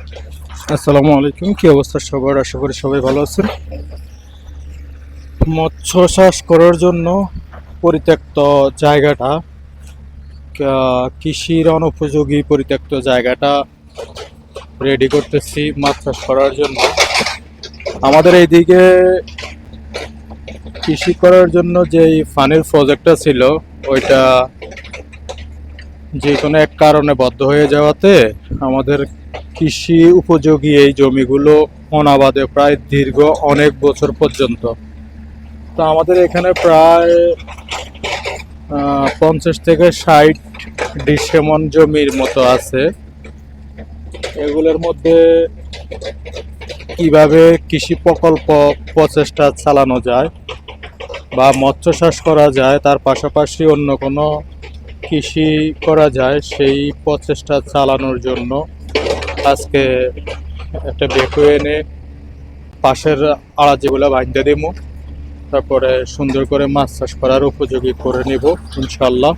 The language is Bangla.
আসসালামু আলাইকুম। কি অবস্থা সবার? আশা করি সবাই ভালো আছেন। মৎস্য চাষ করার জন্য পরিত্যক্ত জায়গাটা, কৃষির অনুপযোগী পরিত্যক্ত জায়গাটা রেডি করতেছি মাছ চাষ করার জন্য। আমাদের এইদিকে কৃষি করার জন্য যেই ফানির প্রজেক্টটা ছিল, ওইটা যে কোনো এক কারণে বদ্ধ হয়ে যাওয়াতে আমাদের কৃষি উপযোগী এই জমিগুলো অনাবাদে প্রায় দীর্ঘ অনেক বছর পর্যন্ত। তো আমাদের এখানে প্রায় 50 থেকে 60 ডিসেমন জমির মতো আছে। এগুলোর মধ্যে কিভাবে কৃষি প্রকল্প প্রচেষ্টা চালানো যায় বা মৎস্য চাষ করা যায়, তার পাশাপাশি অন্য কোনো কৃষি করা যায়, সেই প্রচেষ্টা চালানোর জন্য আজকে একটা বেকু এনে পাশের আড়া যেগুলো বাঁধতে দেবো, তারপরে সুন্দর করে মাছ চাষ করার উপযোগী করে নেব ইনশাল্লাহ।